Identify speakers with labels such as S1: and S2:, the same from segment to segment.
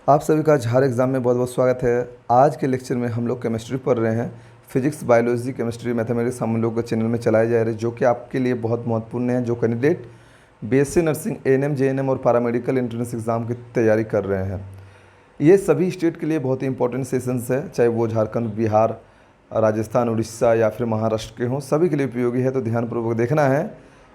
S1: आप सभी का झार एग्ज़ाम में बहुत बहुत स्वागत है। आज के लेक्चर में हम लोग केमिस्ट्री पढ़ रहे हैं। फिजिक्स, बायोलॉजी, केमिस्ट्री, मैथमेटिक्स हम लोग के चैनल में चलाए जा रहे हैं, जो कि आपके लिए बहुत महत्वपूर्ण है। जो candidate BSc nursing, ANM, GNM और पैरामेडिकल एंट्रेंस एग्ज़ाम की तैयारी कर रहे हैं, ये सभी स्टेट के लिए बहुत ही इंपॉर्टेंट सेशंस है। चाहे वो झारखंड, बिहार, राजस्थान, उड़ीसा या फिर महाराष्ट्र के हों, सभी के लिए उपयोगी है। तो ध्यानपूर्वक देखना है।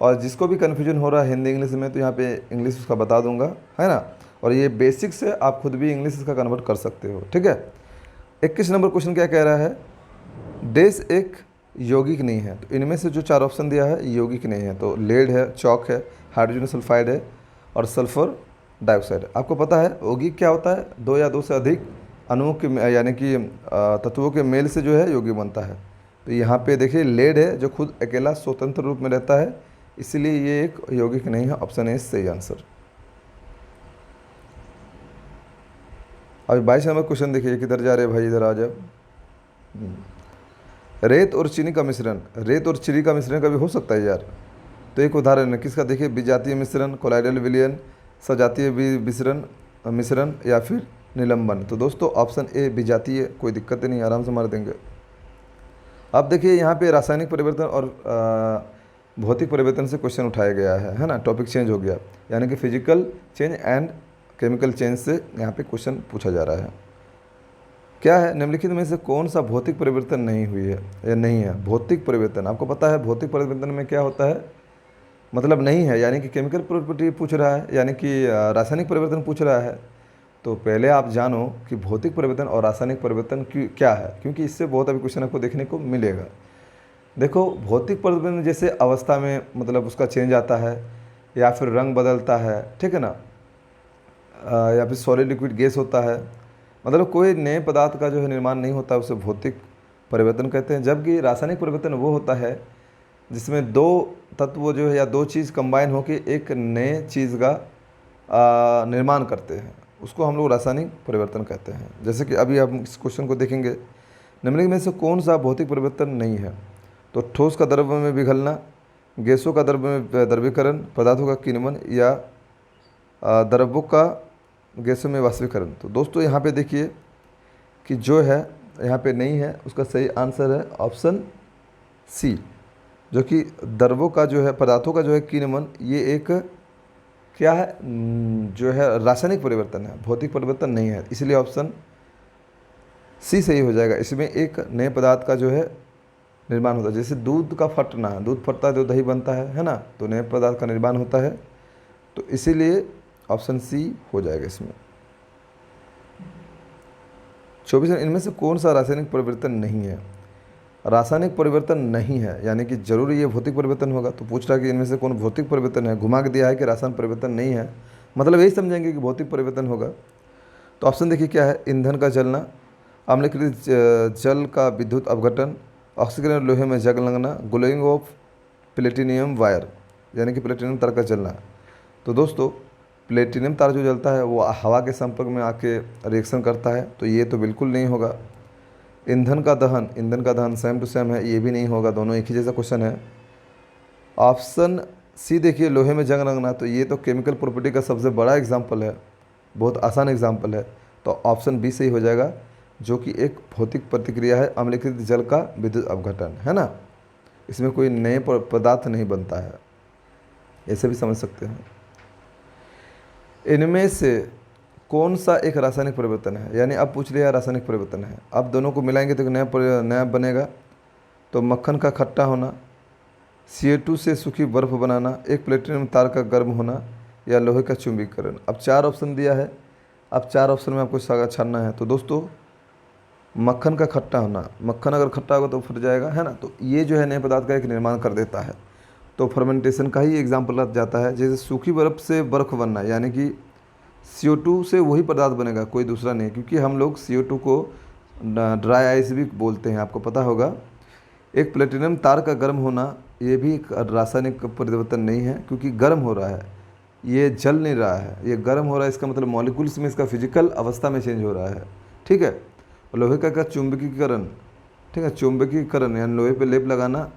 S1: और जिसको भी कन्फ्यूजन हो रहा है हिंदी इंग्लिश में, तो यहाँ पे इंग्लिश उसका बता दूंगा, है ना। और ये बेसिक्स है, आप खुद भी इंग्लिश इसका कन्वर्ट कर सकते हो, ठीक है। 21 नंबर क्वेश्चन क्या कह रहा है? देश एक यौगिक नहीं है। तो इनमें से जो चार ऑप्शन दिया है यौगिक नहीं है, तो लेड है, चौक है, हाइड्रोजन सल्फाइड है और सल्फर डाइऑक्साइड है। आपको पता है यौगिक क्या होता है? दो या दो से अधिक अणुओं के यानी कि तत्वों के मेल से जो है यौगिक बनता है। तो यहाँ पे देखिए लेड है, जो खुद अकेला स्वतंत्र रूप में रहता है, इसलिए ये एक यौगिक नहीं है। ऑप्शन ए सही आंसर। अभी 22 नंबर क्वेश्चन देखिए, किधर जा रहे हैं भाई, इधर आ जाओ। रेत और चीनी का मिश्रण, रेत और चीनी का मिश्रण कभी हो सकता है यार? तो एक उदाहरण है किसका, देखिए, विजातीय मिश्रण, कोलाइडल विलयन, सजातीय मिश्रण मिश्रण या फिर निलंबन। तो दोस्तों ऑप्शन ए विजातीय, कोई दिक्कत नहीं, आराम से मार देंगे। अब देखिए यहाँ पे रासायनिक परिवर्तन और भौतिक परिवर्तन से क्वेश्चन उठाया गया है ना। टॉपिक चेंज हो गया, यानी कि physical change and chemical change से यहाँ पे क्वेश्चन पूछा जा रहा है। क्या है? निम्नलिखित में से कौन सा भौतिक परिवर्तन नहीं हुई है या नहीं है? भौतिक परिवर्तन, आपको पता है भौतिक परिवर्तन में क्या होता है, मतलब नहीं है, यानी कि केमिकल प्रॉपर्टी पूछ रहा है, यानी कि रासायनिक परिवर्तन पूछ रहा है। तो पहले आप जानो कि भौतिक परिवर्तन और रासायनिक परिवर्तन क्या है, क्योंकि इससे बहुत अभी क्वेश्चन आपको देखने को मिलेगा। देखो, भौतिक परिवर्तन जैसे अवस्था में मतलब उसका चेंज आता है, या फिर रंग बदलता है, ठीक है ना, या फिर सॉलिड लिक्विड गैस होता है, मतलब कोई नए पदार्थ का जो है निर्माण नहीं होता, उसे भौतिक परिवर्तन कहते हैं। जबकि रासायनिक परिवर्तन वो होता है जिसमें दो तत्व जो है या दो चीज़ कंबाइन होकर एक नए चीज़ का निर्माण करते हैं, उसको हम लोग रासायनिक परिवर्तन कहते हैं। जैसे कि अभी हम इस क्वेश्चन को देखेंगे, निम्नलिखित में से कौन सा भौतिक परिवर्तन नहीं है? तो ठोस का द्रव्य में पिघलना, गैसों का द्रव्य में द्रवीकरण, पदार्थों का किण्वन या द्रव्यों का गैसों में वाष्पीकरण। तो दोस्तों यहाँ पे देखिए कि जो है यहाँ पे नहीं है, उसका सही आंसर है ऑप्शन सी, जो कि द्रव्यों का जो है, पदार्थों का जो है किण्वन, ये एक क्या है, जो है रासायनिक परिवर्तन है, भौतिक परिवर्तन नहीं है, इसलिए ऑप्शन सी सही हो जाएगा। इसमें एक नए पदार्थ का जो है निर्माण होता है, जैसे दूध का फटना, दूध फटता है तो दही बनता है ना, तो नए पदार्थ का निर्माण होता है, तो इसीलिए ऑप्शन सी हो जाएगा इसमें। 24 इनमें से कौन सा रासायनिक परिवर्तन नहीं है? रासायनिक परिवर्तन नहीं है यानी कि जरूरी ये भौतिक परिवर्तन होगा। तो पूछ रहा है कि इनमें से कौन भौतिक परिवर्तन है, घुमा के दिया है कि रासायनिक परिवर्तन नहीं है, मतलब यही समझेंगे कि भौतिक परिवर्तन होगा। तो ऑप्शन देखिए क्या है, ईंधन का जलना, अम्लीकृत जल का विद्युत अपघटन, ऑक्सीजन लोहे में जंग लगना, ग्लोइंग ऑफ प्लेटिनियम वायर, यानी कि प्लेटिनियम तार का जलना। तो दोस्तों प्लेटिनियम तार जो जलता है वो हवा के संपर्क में आके रिएक्शन करता है, तो ये तो बिल्कुल नहीं होगा। ईंधन का दहन सेम टू सेम है, ये भी नहीं होगा, दोनों एक ही जैसा क्वेश्चन है। ऑप्शन सी देखिए, लोहे में जंग लगना, तो ये तो केमिकल प्रॉपर्टी का सबसे बड़ा एग्जाम्पल है, बहुत आसान एग्जाम्पल है, तो ऑप्शन बी सही हो जाएगा, जो कि एक भौतिक प्रतिक्रिया है, अम्लीकृत जल का विद्युत अपघटन, है ना। इसमें कोई नए पदार्थ नहीं बनता है, ऐसे भी समझ सकते हैं। इनमें से कौन सा एक रासायनिक परिवर्तन है, यानी अब पूछ लिया रासायनिक परिवर्तन है, अब दोनों को मिलाएंगे तो नया बनेगा। तो मक्खन का खट्टा होना, CO2 से सूखी बर्फ बनाना, एक प्लेटिनियम तार का गर्म होना या लोहे का चुंबकीकरण। अब चार ऑप्शन दिया है, अब चार ऑप्शन में आपको सागा छानना है। तो दोस्तों मक्खन का खट्टा होना, मक्खन अगर खट्टा होगा तो फट जाएगा, है ना, तो ये जो है नए पदार्थ का एक निर्माण कर देता है, तो फर्मेंटेशन का ही एग्जाम्पल लग जाता है। जैसे सूखी बर्फ से बर्फ बनना, यानी कि CO2 से वही पदार्थ बनेगा, कोई दूसरा नहीं, क्योंकि हम लोग CO2 को ड्राई आइस भी बोलते हैं, आपको पता होगा। एक प्लेटिनियम तार का गर्म होना, ये भी एक रासायनिक परिवर्तन नहीं है, क्योंकि गर्म हो रहा है, ये जल नहीं रहा है, ये गर्म हो रहा है, इसका मतलब मॉलिक्यूल्स में इसका फिजिकल अवस्था में चेंज हो रहा है, ठीक है। लोहे का चुंबकीकरण, ठीक है, चुंबकीकरण यानी लोहे पे लेप लगाना,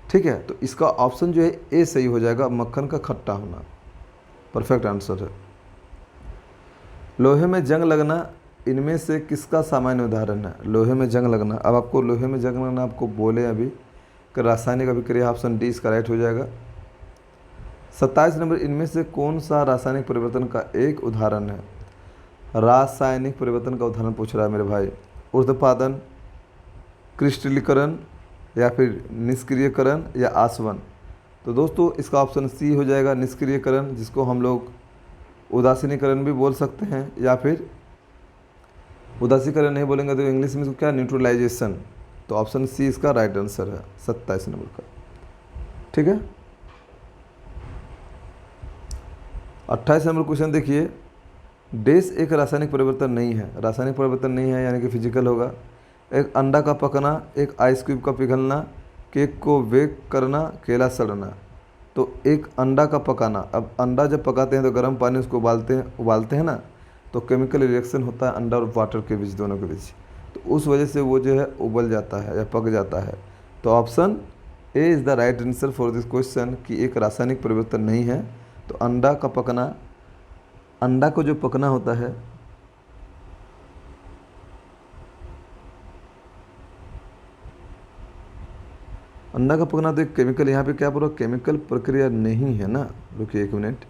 S1: ठीक है। तो इसका ऑप्शन जो है ए सही हो जाएगा, मक्खन का खट्टा होना, परफेक्ट आंसर है। लोहे में जंग लगना इनमें से किसका सामान्य उदाहरण है? लोहे में जंग लगना, अब आपको लोहे में जंग लगना आपको बोले अभी कि रासायनिक अभिक्रिया, ऑप्शन डी इसका राइट हो जाएगा। 27 नंबर, इनमें से कौन सा रासायनिक परिवर्तन का एक उदाहरण है? रासायनिक परिवर्तन का उदाहरण पूछ रहा है मेरे भाई। ऊर्ध्वपातन, क्रिस्टलीकरण या फिर निष्क्रियकरण या आसवन। तो दोस्तों इसका ऑप्शन सी हो जाएगा, निष्क्रियकरण, जिसको हम लोग उदासीनीकरण भी बोल सकते हैं, या फिर उदासीकरण नहीं बोलेंगे तो इंग्लिश में इसको क्या, न्यूट्रलाइजेशन। तो ऑप्शन सी इसका राइट आंसर है 27 नंबर का। ठीक है। 28 नंबर क्वेश्चन देखिए, डेस एक रासायनिक परिवर्तन नहीं है। रासायनिक परिवर्तन नहीं है यानी कि फिजिकल होगा। एक अंडा का पकना, एक आइस क्यूब का पिघलना, केक को बेक करना, केला सड़ना। तो एक अंडा का पकाना, अब अंडा जब पकाते हैं तो गर्म पानी उसको उबालते हैं ना, तो केमिकल रिएक्शन होता है अंडा और वाटर के बीच, दोनों के बीच, तो उस वजह से वो जो है उबल जाता है या पक जाता है। तो option A is the right answer for this question कि एक रासायनिक परिवर्तन नहीं है। तो अंडा का पकना, अंडा को जो पकना होता है, अंडा का पकना तो एक केमिकल, यहाँ पे क्या बोला, केमिकल प्रक्रिया नहीं है ना। रुकिए एक मिनट,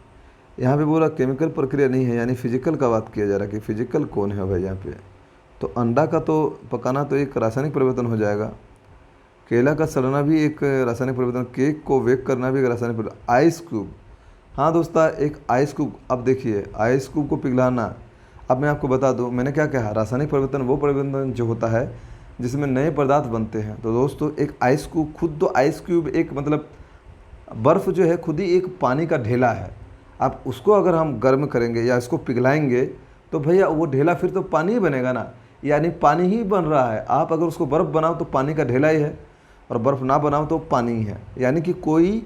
S1: यहाँ पे बोला केमिकल प्रक्रिया नहीं है, यानी फिजिकल का बात किया जा रहा है कि फिजिकल कौन है भाई यहाँ पे। तो अंडा का तो पकाना तो एक रासायनिक परिवर्तन हो जाएगा, केला का सड़ना भी एक रासायनिक परिवर्तन, केक को बेक करना भी एक रासायनिक परिवर्तन, आइस क्यूब, हाँ दोस्ता एक आइस क्यूब। अब देखिए आइस क्यूब को पिघलाना, अब मैं आपको बता दूँ मैंने क्या कहा, रासायनिक परिवर्तन वो परिवर्तन जो होता है जिसमें नए पदार्थ बनते हैं। तो दोस्तों एक आइस क्यूब, खुद तो आइस क्यूब एक मतलब बर्फ़ जो है खुद ही एक पानी का ढेला है। आप उसको अगर हम गर्म करेंगे या इसको पिघलाएंगे तो भैया वो ढेला फिर तो पानी ही बनेगा ना, यानी पानी ही बन रहा है। आप अगर उसको बर्फ़ बनाओ तो पानी का ढेला ही है, और बर्फ़ ना बनाओ तो पानी ही है, यानी कि कोई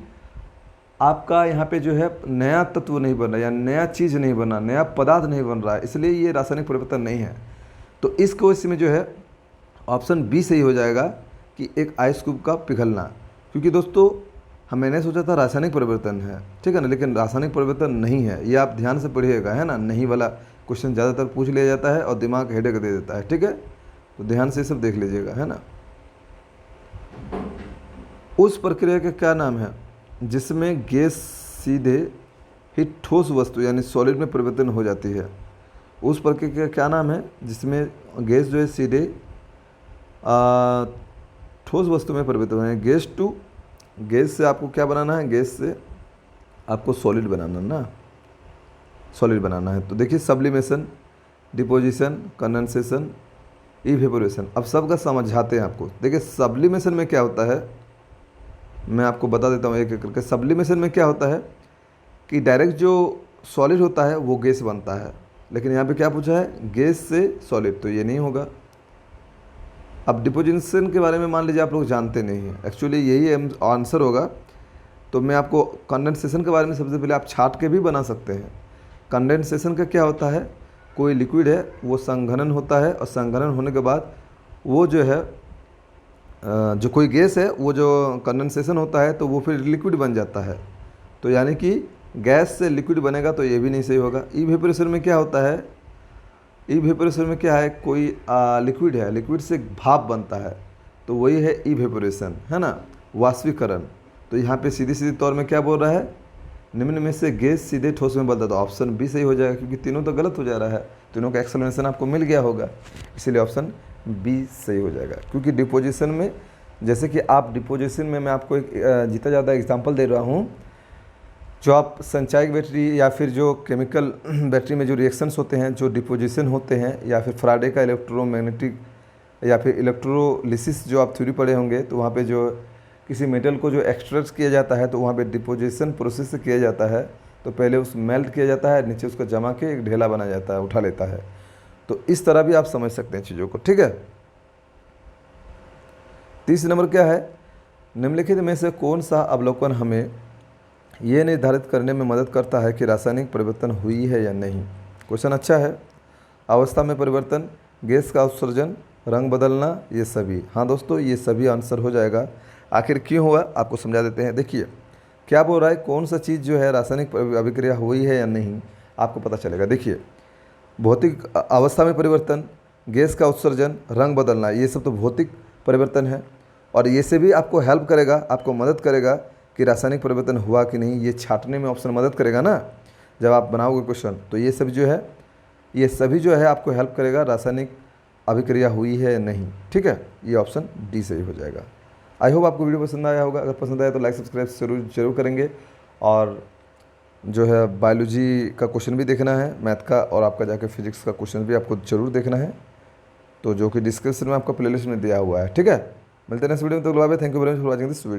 S1: आपका यहाँ पे जो है नया तत्व नहीं बन रहा, या नया चीज़ नहीं बना, नया पदार्थ नहीं बन रहा है, इसलिए ये रासायनिक परिवर्तन नहीं है। तो इस क्वेश्चन में जो है ऑप्शन बी सही हो जाएगा कि एक आइस क्यूब का पिघलना, क्योंकि दोस्तों मैंने सोचा था रासायनिक परिवर्तन है, ठीक है ना, लेकिन रासायनिक परिवर्तन नहीं है। ये आप ध्यान से पढ़िएगा, है ना, नहीं वाला क्वेश्चन ज़्यादातर पूछ लिया जाता है और दिमाग हेडेक दे देता है, ठीक है, तो ध्यान से सब देख लीजिएगा, है ना। उस प्रक्रिया का क्या नाम है जिसमें गैस सीधे ही ठोस वस्तु यानी सॉलिड में परिवर्तन हो जाती है? उस प्रक्रिया का क्या नाम है जिसमें गैस जो है सीधे ठोस वस्तु में परिवर्तन है? गैस टू, गैस से आपको क्या बनाना है, गैस से आपको सॉलिड बनाना ना, सॉलिड बनाना है। तो देखिए सब्लिमेशन, डिपोजिशन, कंडेंसेशन, इवेपोरेशन। अब सब का समझाते हैं आपको। देखिए सब्लिमेशन में क्या होता है मैं आपको बता देता हूँ एक एक करके। सब्लिमेशन में क्या होता है कि डायरेक्ट जो सॉलिड होता है वो गैस बनता है, लेकिन यहाँ पे क्या पूछा है, गैस से सॉलिड, तो ये नहीं होगा। अब डिपोजिशन के बारे में मान लीजिए आप लोग जानते नहीं हैं, एक्चुअली यही आंसर होगा। तो मैं आपको कंडेंसेशन के बारे में सबसे पहले आप छाट के भी बना सकते हैं। कंडेंसेशन का क्या होता है, कोई लिक्विड है वो संघनन होता है, और संघनन होने के बाद वो जो है जो कोई गैस है वो जो कंडेंसेशन होता है तो वो फिर लिक्विड बन जाता है। तो यानी कि गैस से लिक्विड बनेगा, तो ये भी नहीं सही होगा। इवेपोरेशन में क्या होता है, इवेपोरेशन में क्या है, कोई लिक्विड है, लिक्विड से भाप बनता है, तो वही है इवेपोरेशन, है ना, वाष्पीकरण। तो यहाँ पे सीधी सीधी तौर में क्या बोल रहा है, निम्न में से गैस सीधे ठोस में बदलता है। तो ऑप्शन बी सही हो जाएगा, क्योंकि तीनों तो गलत हो जा रहा है, तीनों का एक्सप्लेनेशन आपको मिल गया होगा, इसीलिए ऑप्शन बी सही हो जाएगा। क्योंकि डिपोजिशन में, जैसे कि आप डिपोजिशन में मैं आपको एक जितना ज़्यादा एग्जांपल दे रहा हूँ, जो आप संचायक बैटरी या फिर जो केमिकल बैटरी में जो रिएक्शंस होते हैं, जो डिपोजिशन होते हैं, या फिर फ्राडे का इलेक्ट्रोमैग्नेटिक या फिर इलेक्ट्रोलिसिस जो आप थ्योरी पढ़े होंगे, तो वहाँ पे जो किसी मेटल को जो एक्सट्रैक्ट किया जाता है तो वहाँ पे डिपोजिशन प्रोसेस से किया जाता है। तो पहले उस मेल्ट किया जाता है, नीचे उसको जमा के एक ढेला बना जाता है, उठा लेता है। तो इस तरह भी आप समझ सकते हैं चीज़ों को, ठीक है। 30 नंबर क्या है, निम्नलिखित में से कौन सा अवलोकन हमें ये निर्धारित करने में मदद करता है कि रासायनिक परिवर्तन हुई है या नहीं? क्वेश्चन अच्छा है। अवस्था में परिवर्तन, गैस का उत्सर्जन, रंग बदलना, ये सभी। हाँ दोस्तों ये सभी आंसर हो जाएगा। आखिर क्यों हुआ आपको समझा देते हैं। देखिए क्या बोल रहा है, कौन सा चीज़ जो है रासायनिक अभिक्रिया हुई है या नहीं, आपको पता चलेगा। देखिए भौतिक अवस्था में परिवर्तन, गैस का उत्सर्जन, रंग बदलना, ये सब तो भौतिक परिवर्तन है। और ये से भी आपको हेल्प करेगा, आपको मदद करेगा कि रासायनिक परिवर्तन हुआ कि नहीं, ये छांटने में ऑप्शन मदद करेगा ना जब आप बनाओगे क्वेश्चन। तो ये सब जो है, ये सभी जो है आपको हेल्प करेगा रासायनिक अभिक्रिया हुई है या नहीं। ठीक है, ये ऑप्शन डी सही हो जाएगा। आई होप आपको वीडियो पसंद आया होगा। अगर पसंद आया तो लाइक सब्सक्राइब जरूर करेंगे। और जो है बायोलॉजी का क्वेश्चन भी देखना है, मैथ का, और आपका जाके फिजिक्स का क्वेश्चन भी आपको जरूर देखना है, तो जो कि डिस्क्रिप्शन में आपका प्लेलिस्ट में दिया हुआ है। ठीक है, मिलते हैं नेक्स्ट वीडियो में। तो bye bye, thank you very much for watching this video.